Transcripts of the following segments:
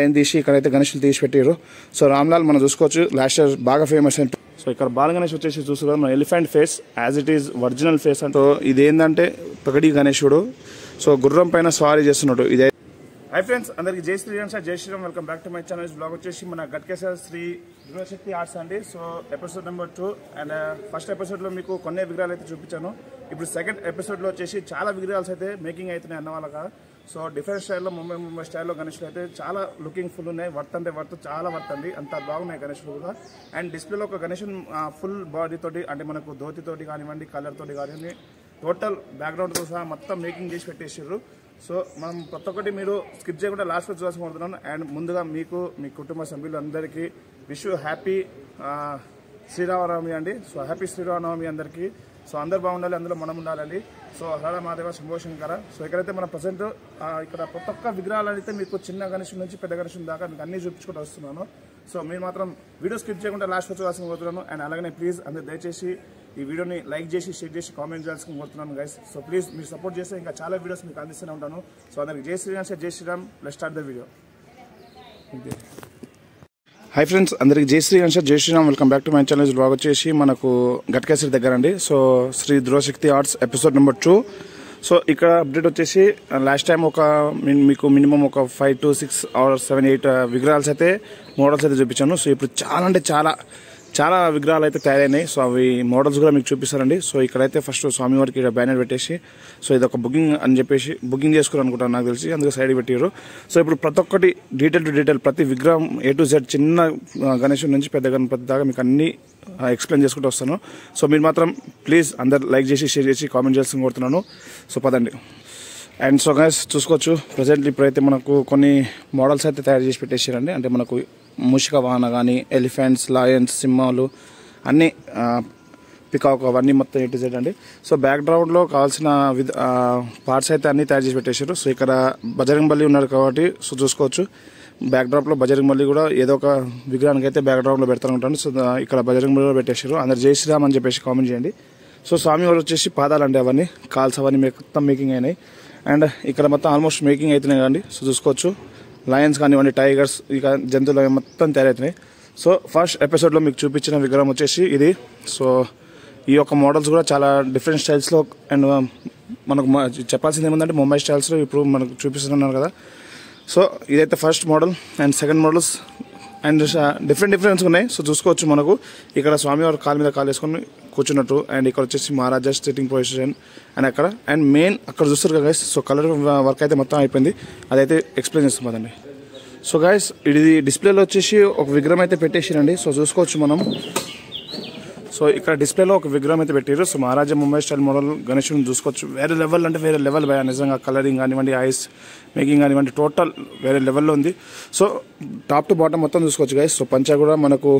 ఆయన తీసి ఇక్కడైతే గణేషులు తీసి పెట్టారు. సో రామ్లాల్ మనం చూసుకోవచ్చు లాస్ట్ ఇయర్ బాగా ఫేమస్ అయింది. సో ఇక్కడ బాల గణేష్ వచ్చేసి చూసుకోవాలి మన elephant face as it is original face అంటే. సో ఇదేంటంటే పగడి గణేశుడు. సో గుర్రం పైన స్వారీ చేస్తున్నాడు. ఇదే హై ఫ్రెండ్స్, అందరికి జై శ్రీరామ్ సార్, జై Sriram. Welcome back to my channel. Blog వచ్చేసి మన గట్కేసర్ శ్రీ దుర్గాశక్తి ఆర్ట్స్ అండి. So episode number 2 and first ఎపిసోడ్లో మీకు కొన్ని విగ్రహాలు అయితే చూపించాను. ఇప్పుడు సెకండ్ ఎపిసోడ్లో వచ్చేసి చాలా విగ్రహాలు అయితే మేకింగ్ అవుతున్నాయి అన్న వాళ్ళగా. సో డిఫరెంట్ స్టైల్లో ముంబై స్టైల్లో గణేషులు అయితే చాలా లుకింగ్ ఫుల్ ఉన్నాయి. వర్త్ అంటే వర్త్, చాలా వర్త్ అండి. అంత బాగున్నాయి గణేషులు కూడా. అండ్ డిస్ప్లేలో ఒక గణేషుని ఫుల్ బాడీ తోటి అంటే మనకు ధోతితోటి కానివ్వండి, కలర్ తోటి కానివ్వండి, టోటల్ బ్యాక్గ్రౌండ్తో సహా మొత్తం మేకింగ్ చేసి పెట్టేసారు. సో మనం ప్రతి ఒక్కటి మీరు స్కిప్ చేయకుండా లాస్ట్లో చూడాల్సి కోరుతున్నాను. అండ్ ముందుగా మీకు మీ కుటుంబ సభ్యులు అందరికీ విష్ హ్యాపీ శ్రీరామనవమి అండి. సో హ్యాపీ శ్రీరామనవమి అందరికీ. సో అందరు బాగుండాలి, అందులో మనం ఉండాలండి. సో హర మహాదేవ శంభో శంకర. సో ఇక్కడైతే మన ప్రజెంట్ ఇక్కడ ప్రతి ఒక్క విగ్రహాలు అయితే మీకు చిన్న గణేశుడి నుంచి పెద్ద గణేశుడి దాకా మీకు అన్ని చూపించుకుంటూ వస్తున్నాను. సో మీరు మాత్రం వీడియో స్కిప్ చేయకుండా లాస్ట్ చూడాల్సిన కోరుతున్నాను. అండ్ అలాగే ప్లీజ్ అందరు దయచేసి ఈ వీడియోని లైక్ చేసి, షేర్ చేసి, కామెంట్ చేయాల్సిన కోరుతున్నాను గైస్. సో ప్లీజ్ మీరు సపోర్ట్ చేస్తే ఇంకా చాలా వీడియోస్ మీకు అందిస్తూనే ఉంటాను. సో అందరికి జై శ్రీరామ్ సార్, జై Shriram. Let's start the video. Hi friends, అందరికి జై శ్రీరామ్ సార్, జై Sriram. Welcome back to my channel. Blog వచ్చేసి మనకు గట్కేసరి దగ్గర అండి. So Shri Durgashakti arts episode number 2. So ఇక్కడ అప్డేట్ వచ్చేసి లాస్ట్ టైం మీకు మినిమం ఒక 5 to 6 or 7, 8 విగ్రహాలు అయితే మోడల్స్ అయితే చూపించాను. సో ఇప్పుడు చాలా అంటే చాలా విగ్రహాలు అయితే తయారైనాయి. సో అవి మోడల్స్ కూడా మీకు చూపిస్తారండి. సో ఇక్కడైతే ఫస్ట్ స్వామివారికి ఇక్కడ బ్యానర్ పెట్టేసి, సో ఇది ఒక బుకింగ్ అని చెప్పేసి బుకింగ్ చేసుకుని అనుకుంటాను నాకు తెలిసి, అందుకే సైడ్ పెట్టారు. సో ఇప్పుడు ప్రతి ఒక్కటి డీటెయిల్ టు డీటెయిల్ ప్రతి విగ్రహం A to Z చిన్న గణేశుడి నుంచి పెద్ద గణపతి దాకా మీకు అన్ని ఎక్స్ప్లెయిన్ చేసుకుంటూ వస్తాను. సో మీరు మాత్రం ప్లీజ్ అందరు లైక్ చేసి, షేర్ చేసి, కామెంట్ చేసి కోరుతున్నాను. సో పదండి. అండ్ సో గైస్ చూసుకోవచ్చు ప్రజెంట్లీ ఇప్పుడైతే మనకు కొన్ని మోడల్స్ అయితే తయారు చేసి పెట్టేసారండి. అంటే మనకు మూషిక వాహన కానీ, ఎలిఫెంట్స్, లయన్స్, సింహాలు అన్నీ, పికాక్ అవన్నీ మొత్తం A to Z అండి. సో బ్యాక్గ్రౌండ్లో కావాల్సిన పార్ట్స్ అయితే అన్నీ తయారు చేసి పెట్టేశారు. సో ఇక్కడ బజరంగ్ బలి ఉన్నారు కాబట్టి సో చూసుకోవచ్చు బ్యాక్డ్రాప్లో బజరంగ్ బలి కూడా ఏదో ఒక విగ్రహానికి అయితే బ్యాక్డ్రాప్లో పెడతాను ఉంటాను. సో ఇక్కడ బజరంగ్ బలి కూడా పెట్టేశారు. అందరు జై శ్రీరామ్ అని చెప్పేసి కామెంట్ చేయండి. సో స్వామివారు వచ్చేసి పాదాలండి, అవన్నీ కాల్స్ అవన్నీ మొత్తం మేకింగ్ అయినాయి. అండ్ ఇక్కడ మొత్తం ఆల్మోస్ట్ మేకింగ్ అవుతున్నాయి కదండి. సో చూసుకోవచ్చు లయన్స్ కానివ్వండి, టైగర్స్, ఇక జంతువులు మొత్తం తయారవుతున్నాయి. సో ఫస్ట్ ఎపిసోడ్లో మీకు చూపించిన విగ్రహం వచ్చేసి ఇది. సో ఈ యొక్క మోడల్స్ కూడా చాలా డిఫరెంట్ స్టైల్స్లో, అండ్ మనకు చెప్పాల్సింది ఏముందంటే ముంబై స్టైల్స్లో ఇప్పుడు మనకు చూపిస్తున్నారు కదా. సో ఇదైతే first model and second models and difference ఉన్నాయి. సో చూసుకోవచ్చు మనకు ఇక్కడ స్వామివారు కాలు మీద కాలు వేసుకొని కూర్చున్నట్టు, అండ్ ఇక్కడ వచ్చేసి మహారాజా సిట్టింగ్ పొజిషన్ అండ్ అక్కడ, అండ్ మెయిన్ అక్కడ చూస్తారు కదా గైస్. సో కలర్ వర్క్ అయితే మొత్తం అయిపోయింది, అదైతే ఎక్స్ప్లెయిన్ చేస్తుందండి. సో గైస్ ఇది డిస్ప్లేలో వచ్చేసి ఒక విగ్రహం అయితే పెట్టేసారండి. సో చూసుకోవచ్చు మనం. సో ఇక్కడ డిస్ప్లేలో ఒక విగ్రహం అయితే పెట్టారు. సో మహారాజా ముంబై స్టైల్ మోడల్ గణేశుని చూసుకోవచ్చు. వేరే లెవెల్ అంటే వేరే లెవెల్ భయ, నిజంగా కలరింగ్ కానివ్వండి, ఐస్ మేకింగ్ కానివ్వండి, టోటల్ వేరే లెవెల్లో ఉంది. సో టాప్ టు బాటమ్ మొత్తం చూసుకోవచ్చు గైస్. సో పంచా కూడా మనకు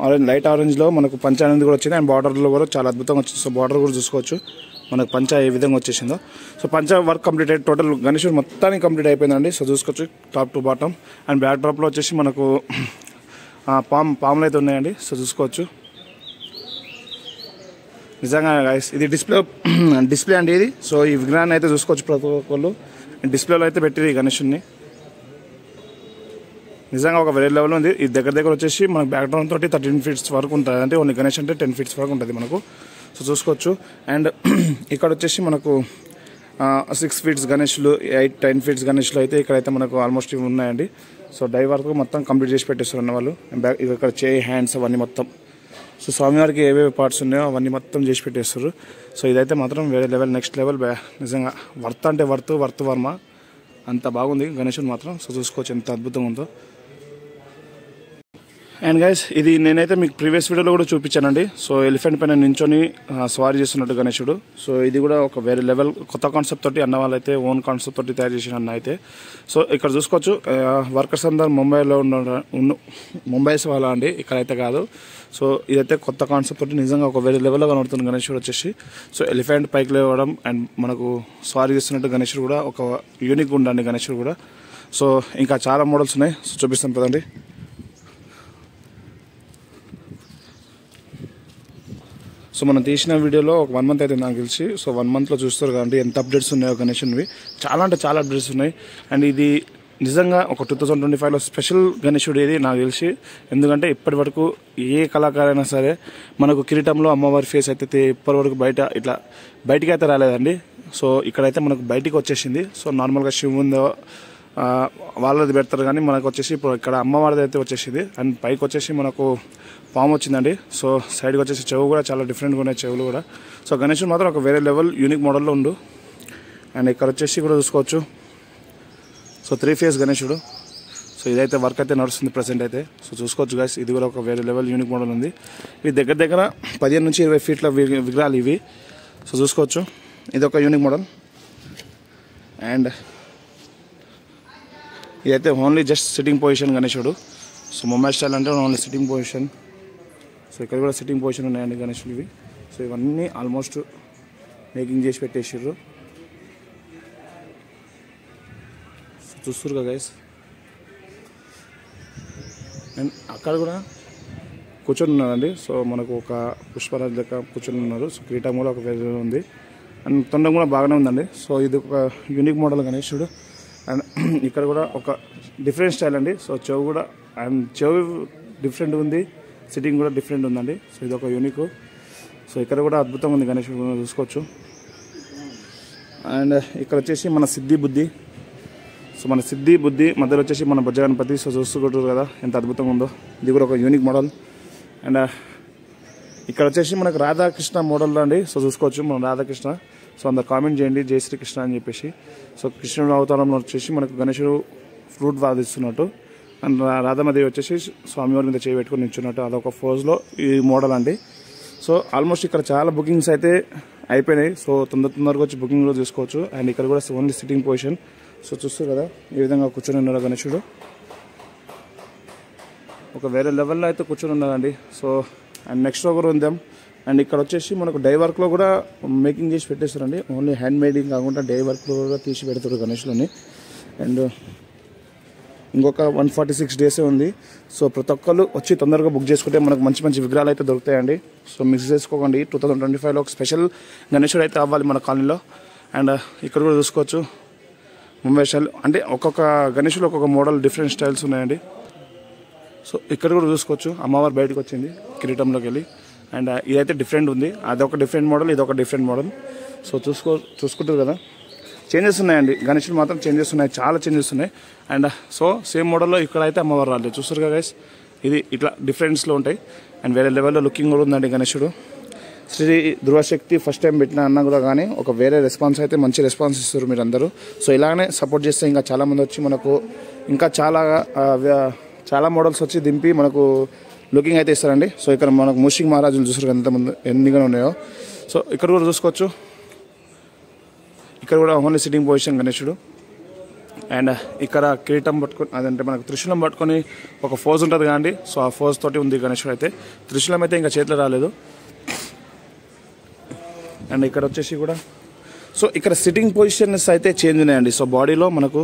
ఆరెంజ్, లైట్ ఆరెంజ్లో మనకు పంచా అనేది కూడా వచ్చింది. అండ్ బార్డర్లో కూడా చాలా అద్భుతంగా వచ్చింది. సో బార్డర్ కూడా చూసుకోవచ్చు మనకు పంచా ఏ విధంగా వచ్చేసిందో. సో పంచా వర్క్ కంప్లీట్ అయ్యి టోటల్ గణేశుడు మొత్తానికి కంప్లీట్ అయిపోయిందండి. సో చూసుకోవచ్చు top to bottom. And back డ్రాప్లో వచ్చేసి మనకు పాములు అయితే ఉన్నాయండి. సో చూసుకోవచ్చు నిజంగా గైస్ ఇది డిస్ప్లే అండి ఇది. సో ఈ విగ్రహాన్ని అయితే చూసుకోవచ్చు ప్రతి ఒక్కళ్ళు డిస్ప్లేలో అయితే పెట్టిరు ఈ గణేశుడిని. నిజంగా ఒక వేరే లెవెల్ ఉంది. ఈ దగ్గర వచ్చేసి మనకు బ్యాక్గ్రౌండ్ తోటి 13 feet వరకు ఉంటుంది. అంటే ఓన్లీ గణేష్ అంటే 10 feet వరకు ఉంటుంది మనకు. సో చూసుకోవచ్చు. అండ్ ఇక్కడ వచ్చేసి మనకు 6 feet గణేష్లు, 8-10 feet గణేష్లు అయితే ఇక్కడైతే మనకు ఆల్మోస్ట్ ఇవి ఉన్నాయండి. సో డై వరకు మొత్తం కంప్లీట్ చేసి పెట్టేస్తారు అన్న వాళ్ళు. ఇక్కడ చేయి, హ్యాండ్స్ అవన్నీ మొత్తం. సో స్వామివారికి ఏవేవి పార్ట్స్ ఉన్నాయో అవన్నీ మొత్తం చేసి పెట్టేస్తారు. సో ఇదైతే మాత్రం వేరే లెవెల్, నెక్స్ట్ లెవెల్ నిజంగా వర్త్ అంటే వర్త్ వర్మ అంత బాగుంది గణేశుడు మాత్రం. సో చూసుకోవచ్చు ఎంత అద్భుతంగా ఉందో. అండ్ గైస్ ఇది నేనైతే మీకు ప్రీవియస్ వీడియోలో కూడా చూపించానండి. సో ఎలిఫెంట్ పైన నించొని స్వారీ చేస్తున్నట్టు గణేశుడు. సో ఇది కూడా ఒక వేరే లెవెల్ కొత్త కాన్సెప్ట్ తోటి అన్న వాళ్ళు అయితే ఓన్ కాన్సెప్ట్ తోటి తయారు చేసిన అన్న అయితే. సో ఇక్కడ చూసుకోవచ్చు వర్కర్స్ అందరు ముంబైలో ముంబైస్ వాళ్ళ అండి, ఇక్కడైతే కాదు. సో ఇదైతే కొత్త కాన్సెప్ట్ తోటి నిజంగా ఒక వేరే లెవెల్లో కనబడుతుంది గణేశుడు వచ్చేసి. సో ఎలిఫెంట్ పైకి లేవడం అండ్ మనకు స్వారీ చేస్తున్నట్టు గణేశుడు కూడా ఒక యూనిక్ ఉండండి గణేశుడు కూడా. సో ఇంకా చాలా మోడల్స్ ఉన్నాయి. సో చూపిస్తాను కదండి. సో మనం తీసిన వీడియోలో ఒక 1 month అయితే నాకు తెలిసి. సో 1 monthలో చూస్తారు కదండి ఎంత అప్డేట్స్ ఉన్నాయో గణేశునివి. చాలా అంటే చాలా అప్డేట్స్ ఉన్నాయి. అండ్ ఇది నిజంగా ఒక 2025లో స్పెషల్ గణేశుడు ఇది నాకు తెలిసి. ఎందుకంటే ఇప్పటి వరకు ఏ కళాకారైనా సరే మనకు కిరీటంలో అమ్మవారి ఫేస్ అయితే ఇప్పటి వరకు బయటికి అయితే రాలేదండి. సో ఇక్కడైతే మనకు బయటికి వచ్చేసింది. సో నార్మల్గా శివుందో వాళ్ళది పెడతారు, కానీ మనకు వచ్చేసి ఇప్పుడు ఇక్కడ అమ్మవారిది అయితే వచ్చేసింది. అండ్ పైకి వచ్చేసి మనకు పాము వచ్చిందండి. సో సైడ్కి వచ్చేసి చెవు కూడా చాలా డిఫరెంట్గా ఉన్నాయి, చెవులు కూడా. సో గణేశుడు మాత్రం ఒక వేరే లెవెల్ యూనిక్ మోడల్లో ఉండు. అండ్ ఇక్కడ వచ్చేసి కూడా చూసుకోవచ్చు. సో 3 ఫేస్ గణేశుడు. సో ఇదైతే వర్క్ అయితే నడుస్తుంది ప్రజెంట్ అయితే. సో చూసుకోవచ్చు గైస్, ఇది కూడా ఒక వేరే లెవెల్ యూనిక్ మోడల్ ఉంది. ఇది దగ్గర 15 నుంచి 20 ఫీట్ల విగ్రహాలు ఇవి. సో చూసుకోవచ్చు, ఇది ఒక యూనిక్ మోడల్. అండ్ ఇదైతే ఓన్లీ జస్ట్ సిట్టింగ్ పొజిషన్ గణేశుడు. సో ముంబై స్టైల్ అంటే ఓన్లీ సిట్టింగ్ పొజిషన్. సో ఇక్కడ కూడా సిట్టింగ్ పొజిషన్ ఉన్నాయండి గణేశుడు ఇవి. సో ఇవన్నీ ఆల్మోస్ట్ మేకింగ్ చేసి పెట్టేసారు. సో చూస్తున్నారు కదా గైస్. అండ్ అక్కడ కూడా కూర్చొని ఉన్నారండి. సో మనకు ఒక పుష్పరాజు లెక్క కూర్చొని ఉన్నారు. సో కిరీటం కూడా ఒక వేరే ఉంది. అండ్ తొండం కూడా బాగానే ఉందండి. సో ఇది ఒక యూనిక్ మోడల్ గణేశుడు. అండ్ ఇక్కడ కూడా ఒక డిఫరెంట్ స్టైల్ అండి. సో చెవు కూడా చెవు డిఫరెంట్ ఉంది, సిట్టింగ్ కూడా డిఫరెంట్ ఉందండి. సో ఇది ఒక యూనిక్. సో ఇక్కడ కూడా అద్భుతంగా ఉంది గణేశుడు, చూసుకోవచ్చు. అండ్ ఇక్కడ వచ్చేసి మన సిద్ధి బుద్ధి. సో మన సిద్ధి బుద్ధి మధ్యలో వచ్చేసి మన బొజ్జ గణపతి. సో చూసుకుంటారు కదా ఎంత అద్భుతంగా ఉందో. ఇది కూడా ఒక యూనిక్ మోడల్. అండ్ ఇక్కడ వచ్చేసి మనకు రాధాకృష్ణ మోడల్లో అండి. సో చూసుకోవచ్చు మనం రాధాకృష్ణ. సో అందరు కామెంట్ చేయండి జై శ్రీకృష్ణ అని చెప్పేసి. సో కృష్ణుడు అవతారంలో వచ్చేసి మనకు గణేశుడు ఫ్రూట్ వాదిస్తున్నట్టు, అండ్ రాధామదేవి వచ్చేసి స్వామివారి మీద చేయి పెట్టుకుని నిల్చున్నట్టు, అదొక ఫోజ్లో ఈ మోడల్ అండి. సో ఆల్మోస్ట్ ఇక్కడ చాలా బుకింగ్స్ అయితే అయిపోయినాయి. సో తొందరగా వచ్చి బుకింగ్లో చూసుకోవచ్చు. అండ్ ఇక్కడ కూడా ఓన్లీ సిట్టింగ్ పొజిషన్. సో చూస్తారు కదా ఈ విధంగా కూర్చొని ఉన్నారు గణేశుడు. ఒక వేరే లెవెల్లో అయితే కూర్చొని ఉన్నారండి. సో అండ్ నెక్స్ట్ ఒకరు ఉందాం. అండ్ ఇక్కడ వచ్చేసి మనకు డై వర్క్లో కూడా మేకింగ్ చేసి పెట్టేస్తారండి. ఓన్లీ హ్యాండ్ మేడింగ్ కాకుండా డై వర్క్లో కూడా తీసి పెడతారు గణేష్లోని. అండ్ ఇంకొక 146 డేసే ఉంది. సో ప్రతి ఒక్కరు వచ్చి తొందరగా బుక్ చేసుకుంటే మనకు మంచి విగ్రహాలు అయితే దొరుకుతాయండి. సో మిక్స్ చేసుకోకండి. 2025లో ఒక స్పెషల్ గణేశుడు అయితే అవ్వాలి మన కాలనీలో. అండ్ ఇక్కడ కూడా చూసుకోవచ్చు ముంబై స్టైల్. అంటే ఒక్కొక్క గణేశుడు ఒక్కొక్క మోడల్ డిఫరెంట్ స్టైల్స్ ఉన్నాయండి. సో ఇక్కడ కూడా చూసుకోవచ్చు అమ్మవారు బయటకు వచ్చింది కిరీటంలోకి వెళ్ళి. అండ్ ఇదైతే డిఫరెంట్ ఉంది, అదొక డిఫరెంట్ మోడల్, ఇదొక డిఫరెంట్ మోడల్. సో చూసుకుంటారు కదా చేంజెస్ ఉన్నాయండి. గణేశుడు మాత్రం చేంజెస్ ఉన్నాయి, చాలా చేంజెస్ ఉన్నాయి. అండ్ సో సేమ్ మోడల్లో ఇక్కడ అయితే అమ్మవారు రాలేదు. చూస్తారు కదా గైస్, ఇది ఇట్లా డిఫరెన్స్లో ఉంటాయి. అండ్ వేరే లెవెల్లో లుకింగ్ కూడా ఉందండి గణేశుడు. శ్రీ ధృవశక్తి ఫస్ట్ టైం పెట్టిన అన్న కూడా కానీ ఒక వేరే రెస్పాన్స్ అయితే మంచి రెస్పాన్స్ ఇస్తారు మీరు అందరూ. సో ఇలానే సపోర్ట్ చేస్తే ఇంకా చాలామంది వచ్చి మనకు ఇంకా చాలా మోడల్స్ వచ్చి దింపి మనకు లుకింగ్ అయితే ఇస్తారండి. సో ఇక్కడ మనకు మూషిక్ మహారాజులు చూసారు ఎంతమంది ఎన్నిగా ఉన్నాయో. సో ఇక్కడ కూడా చూసుకోవచ్చు, ఇక్కడ కూడా ఓన్లీ సిట్టింగ్ పొజిషన్ గణేశుడు. అండ్ ఇక్కడ కిరీటం పట్టుకొని అదంటే మనకు త్రిశూలం పట్టుకొని ఒక ఫోజ్ ఉంటుంది కదండి. సో ఆ ఫోజ్ తోటి ఉంది గణేశుడు అయితే. త్రిశూలం అయితే ఇంకా చేతిలో రాలేదు. అండ్ ఇక్కడ వచ్చేసి కూడా సో ఇక్కడ సిట్టింగ్ పొజిషన్స్ అయితే చేంజ్ ఉన్నాయండి. సో బాడీలో మనకు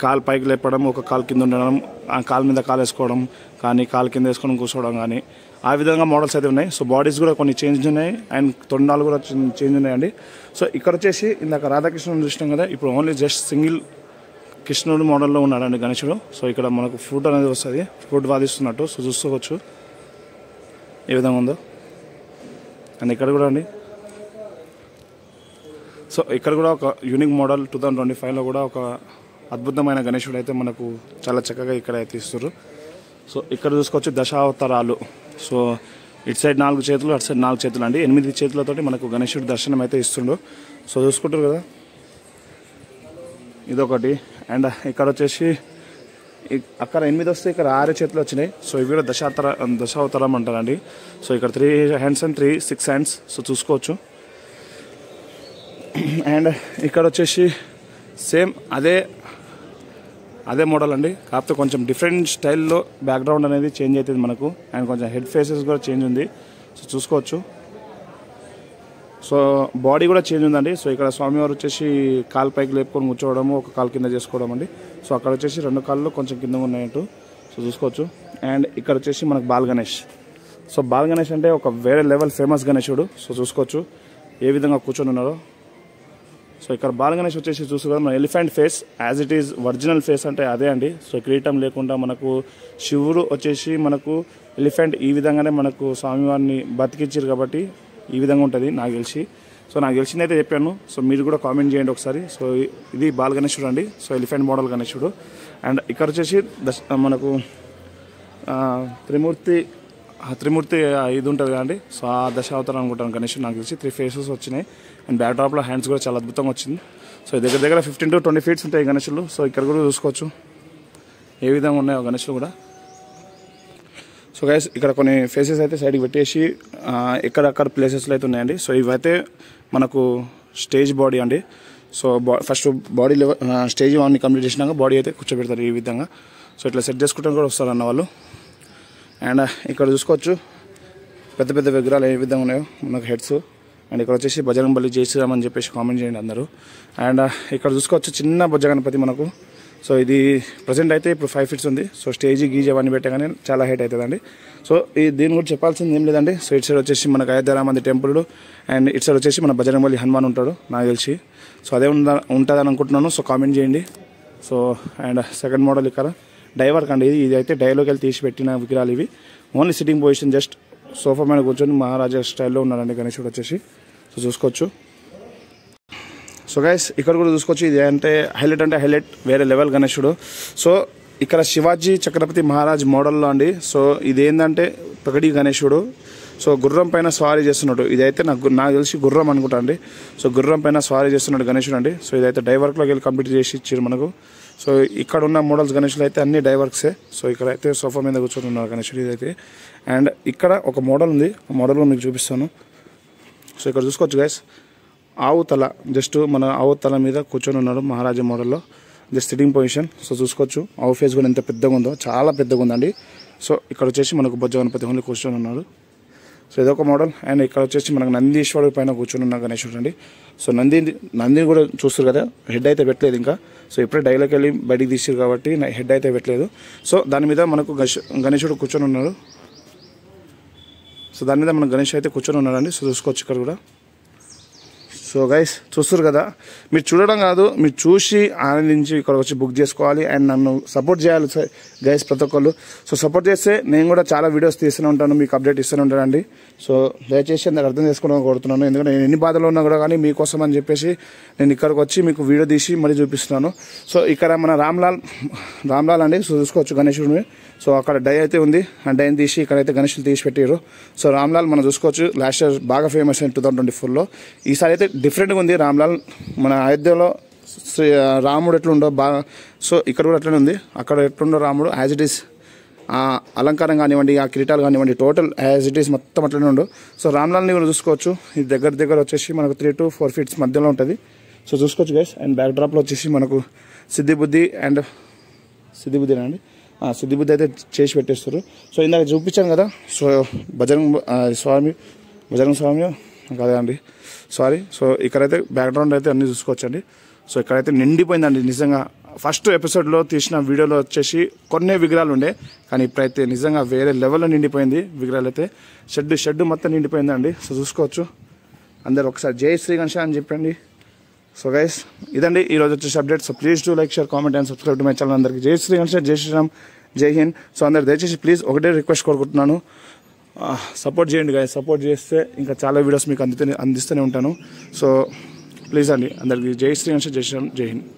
కాలు పైకి లేపడం, ఒక కాలు కింద ఉండడం, ఆ కాలు మీద కాలు వేసుకోవడం కానీ, కాలు కింద వేసుకొని కూర్చోవడం కానీ, ఆ విధంగా మోడల్స్ అయితే ఉన్నాయి. సో బాడీస్ కూడా కొన్ని చేంజ్ ఉన్నాయి అండ్ తొండాలు కూడా చేంజ్ ఉన్నాయండి. సో ఇక్కడ వచ్చేసి ఇందాక రాధాకృష్ణుని చూసినాం కదా, ఇప్పుడు ఓన్లీ జస్ట్ సింగిల్ కృష్ణుడు మోడల్లో ఉన్నాడండి గణేశుడు. సో ఇక్కడ మనకు ఫ్రూట్ అనేది వస్తుంది, ఫ్రూట్ వాదిస్తున్నట్టు. సో చూసుకోవచ్చు ఏ విధంగా ఉందో. అండ్ ఇక్కడ కూడా అండి, సో ఇక్కడ కూడా ఒక యూనిక్ మోడల్ 2025లో కూడా ఒక అద్భుతమైన గణేశుడు అయితే మనకు చాలా చక్కగా ఇక్కడ అయితే ఇస్తారు. సో ఇక్కడ చూసుకోవచ్చు దశావతారాలు. సో ఇటు సైడ్ 4 చేతులు, అటు సైడ్ 4 చేతులు అండి. 8 చేతులతోటి మనకు గణేశుడి దర్శనం అయితే ఇస్తుండు. సో చూసుకుంటారు కదా ఇదొకటి. అండ్ ఇక్కడ వచ్చేసి అక్కడ 8 వస్తే ఇక్కడ 6 చేతులు వచ్చినాయి. సో ఇవి కూడా దశావతారం అంటారండి. సో ఇక్కడ 3 హ్యాండ్స్ అండ్ 6 హ్యాండ్స్. సో చూసుకోవచ్చు. అండ్ ఇక్కడ వచ్చేసి సేమ్ అదే మోడల్ అండి, కాకపోతే కొంచెం డిఫరెంట్ స్టైల్లో బ్యాక్గ్రౌండ్ అనేది చేంజ్ అవుతుంది మనకు. అండ్ కొంచెం హెడ్ ఫేసెస్ కూడా చేంజ్ ఉంది. సో చూసుకోవచ్చు. సో బాడీ కూడా చేంజ్ ఉందండి. సో ఇక్కడ స్వామివారు వచ్చేసి కాలు పైకి లేపుకొని కూర్చోవడము, ఒక కాలు కింద చేసుకోవడం అండి. సో అక్కడ వచ్చేసి 2 కాళ్ళు కొంచెం కింద ఉన్నాయంటూ. సో చూసుకోవచ్చు. అండ్ ఇక్కడ వచ్చేసి మనకు ball Ganesh. So ball Ganesh అంటే ఒక వేరే లెవెల్ ఫేమస్ గణేశుడు. సో చూసుకోవచ్చు ఏ విధంగా కూర్చొని ఉన్నారో. సో ఇక్కడ బాల గణేష్ వచ్చేసి చూసుకోవాలి మన elephant face as it is original face అంటే అదే అండి. సో కిరీటం లేకుండా మనకు శివుడు వచ్చేసి మనకు ఎలిఫెంట్ ఈ విధంగానే మనకు స్వామివారిని బతికించారు కాబట్టి ఈ విధంగా ఉంటుంది నాకు తెలిసి. సో నాకు తెలిసింది అయితే చెప్పాను. సో మీరు కూడా కామెంట్ చేయండి ఒకసారి. సో ఇది బాల గణేశుడు అండి. సో ఎలిఫెంట్ మోడల్ గణేశుడు. అండ్ ఇక్కడ వచ్చేసి మనకు త్రిమూర్తి ఇది ఉంటుంది కదండి. సో ఆ దశావతారం అనుకుంటాను గణేశుడు నాకు తెలిసి 3 ఫేసెస్ వచ్చినాయి. అండ్ బ్యాక్ డ్రాప్లో హ్యాండ్స్ కూడా చాలా అద్భుతంగా వచ్చింది. సో దగ్గర 15 to 20 ఫీట్స్ ఉంటాయి గణేశులు. సో ఇక్కడ కూడా చూసుకోవచ్చు ఏ విధంగా ఉన్నాయో గణేశులు కూడా. సో గైస్ ఇక్కడ కొన్ని ఫేసెస్ అయితే సైడ్కి పెట్టేసి ఎక్కడక్కడ ప్లేసెస్లో అయితే ఉన్నాయండి. సో ఇవైతే మనకు స్టేజ్ బాడీ అండి. So first body level stage 1 complete చేసినాక బాడీ అయితే కూర్చోబెడతారు ఈ విధంగా. సో ఇట్లా సెట్ చేసుకుంటాం కూడా వస్తారు అన్న వాళ్ళు. అండ్ ఇక్కడ చూసుకోవచ్చు పెద్ద పెద్ద విగ్రహాలు ఏ విధంగా ఉన్నాయో మనకు హెడ్స్. అండ్ ఇక్కడ వచ్చేసి బజరంగ్ బలి జై శ్రీరామ్ అని చెప్పేసి కామెంట్ చేయండి అందరూ. అండ్ ఇక్కడ చూసుకోవచ్చు చిన్న బొజ్జ గణపతి మనకు. సో ఇది ప్రజెంట్ అయితే ఇప్పుడు 5 ఫీట్స్ ఉంది. సో స్టేజ్ గీజ్ అవన్నీ పెట్టగానే చాలా హైట్ అవుతుందండి. సో దీని గురించి చెప్పాల్సింది ఏం లేదండి. సో ఇటు సైడ్ వచ్చేసి మనకు అయోధ్యరామంది టెంపుల్ అండ్ ఇటు సైడ్ వచ్చేసి మన బజరంగ్ బలి హనుమాన్ ఉంటాడు నాకు తెలిసి. సో అదే ఉంటుందని అనుకుంటున్నాను. సో కామెంట్ చేయండి. సో అండ్ సెకండ్ మోడల్ ఇక్కడ డైవర్క్ అండి. ఇది అయితే డైలోకి వెళ్ళి తీసి పెట్టిన విగ్రహాలు ఇవి. Only sitting position just sofa మీద కూర్చొని మహారాజా స్టైల్లో ఉన్నాడండి గణేశుడు వచ్చేసి. సో చూసుకోవచ్చు. సో గైస్ ఇక్కడ కూడా చూసుకోవచ్చు. ఇది అంటే హైలైట్ వేరే లెవెల్ గణేశుడు. సో ఇక్కడ శివాజీ ఛత్రపతి మహారాజ్ మోడల్లో అండి. సో ఇది ఏంటంటే పగడి గణేశుడు. సో గుర్రం పైన స్వారీ చేస్తున్నాడు. ఇదైతే నాకు తెలిసి గుర్రం అనుకుంటా అండి. సో గుర్రం పైన స్వారీ చేస్తున్నాడు గణేశుడు అండి. సో ఇదైతే డైవర్క్లోకి వెళ్ళి కంప్లీట్ చేసి ఇచ్చారు మనకు. సో ఇక్కడ ఉన్న మోడల్స్ గణేశులు అయితే అన్ని డైవర్క్సే. సో ఇక్కడ అయితే సోఫా మీద కూర్చొని ఉన్నారు గణేశుడు ఇదైతే. అండ్ ఇక్కడ ఒక మోడల్ ఉంది. ఆ మోడల్ మీకు చూపిస్తాను. సో ఇక్కడ చూసుకోవచ్చు గైస్ ఆవు తల జస్ట్ మన ఆవు తల మీద కూర్చొని ఉన్నాడు మహారాజా మోడల్లో జస్ట్ సిట్టింగ్ పొజిషన్. సో చూసుకోవచ్చు ఆవు ఫేస్ కూడా ఎంత పెద్దగా ఉందో చాలా పెద్దగా ఉందండి. సో ఇక్కడ వచ్చేసి మనకు బొజ్జ గణపతి ఓన్లీ కూర్చొని ఉన్నాడు. సో ఇదొక మోడల్. అండ్ ఇక్కడ వచ్చేసి మనకు నందీశ్వరుడు పైన కూర్చొని ఉన్న గణేశుడు అండి. సో నందిని కూడా చూస్తారు కదా హెడ్ అయితే పెట్టలేదు ఇంకా. సో ఇప్పుడే డైలోకి వెళ్ళి బయటికి తీసారు కాబట్టి హెడ్ అయితే పెట్టలేదు. సో దాని మీద మనకు గణేశుడు కూర్చొని ఉన్నాడు. సో దాని మీద మన గణేష్ అయితే కూర్చొని ఉన్నాడండి. సో చూసుకోవచ్చు ఇక్కడ కూడా. సో గైస్ చూస్తారు కదా మీరు చూడడం కాదు మీరు చూసి ఆనందించి ఇక్కడ వచ్చి బుక్ చేసుకోవాలి. అండ్ నన్ను సపోర్ట్ చేయాలి గైస్ ప్రతి ఒక్కళ్ళు. సో సపోర్ట్ చేస్తే నేను కూడా చాలా వీడియోస్ తీస్తూనే ఉంటాను మీకు అప్డేట్ ఇస్తూనే ఉంటానండి. సో దయచేసి అందరు అర్థం చేసుకోవడం కోరుతున్నాను. ఎందుకంటే నేను ఎన్ని బాధలు ఉన్నా కూడా కానీ మీకోసం అని చెప్పేసి నేను ఇక్కడికి వచ్చి మీకు వీడియో తీసి మరీ చూపిస్తున్నాను. సో ఇక్కడ మన రామ్లాల్ అండి. సో చూసుకోవచ్చు గణేశుడిని. సో అక్కడ డై అయితే ఉంది. ఆ డైని తీసి ఇక్కడైతే గణేశులు తీసి పెట్టారు. సో రామ్లాల్ మనం చూసుకోవచ్చు లాస్ట్ ఇయర్ బాగా ఫేమస్ అయింది 2024లో. ఈసారి అయితే డిఫరెంట్గా ఉంది రామ్లాల్. మన అయోధ్యలో రాముడు ఎట్లుండో బాగా సో ఇక్కడ కూడా అట్లనే ఉంది. అక్కడ ఎట్లుండో రాముడు యాజ్ ఇట్ ఈస్ అలంకారం కానివ్వండి ఆ కిరీటాలు కానివ్వండి టోటల్ యాజ్ ఇట్ ఈస్ మొత్తం అట్లనే ఉండు. సో రామ్లాల్ని కూడా చూసుకోవచ్చు. ఇది దగ్గర వచ్చేసి మనకు 3 to 4 ఫీట్స్ మధ్యలో ఉంటుంది. సో చూసుకోవచ్చు గైస్. అండ్ బ్యాక్ డ్రాప్లో వచ్చేసి మనకు సిద్ధిబుద్ధి అండి సిద్ధిబుద్ధి అయితే చేసి పెట్టేస్తారు. సో ఇందాక చూపించాను కదా. సో బజరంగ్ స్వామి కదా అండి సారీ. సో ఇక్కడైతే బ్యాక్గ్రౌండ్ అయితే అన్నీ చూసుకోవచ్చండి. సో ఇక్కడైతే నిండిపోయిందండి నిజంగా. ఫస్ట్ ఎపిసోడ్లో తీసిన వీడియోలో వచ్చేసి కొన్ని విగ్రహాలు ఉండే కానీ ఇప్పుడైతే నిజంగా వేరే లెవెల్లో నిండిపోయింది విగ్రహాలు అయితే. షెడ్ మొత్తం నిండిపోయిందండి. సో చూసుకోవచ్చు. అందరు ఒకసారి జై శ్రీ గణేష్ అని చెప్పండి. సో గైస్ ఇదండి ఈరోజు వచ్చేసి update. So please do like share comment and subscribe to my channel. అందరికీ జై శ్రీ గణేష్ జై శ్రీరామ్ జై హింద్. సో అందరు దయచేసి ప్లీజ్ ఒకటే రిక్వెస్ట్ కోరుకుంటున్నాను సపోర్ట్ చేయండి గాయస్. సపోర్ట్ చేస్తే ఇంకా చాలా వీడియోస్ మీకు అందిస్తూనే ఉంటాను. సో ప్లీజ్ అండి అందరికీ జై శ్రీ గణేష్ జై శ్రీరామ్ జై హింద్.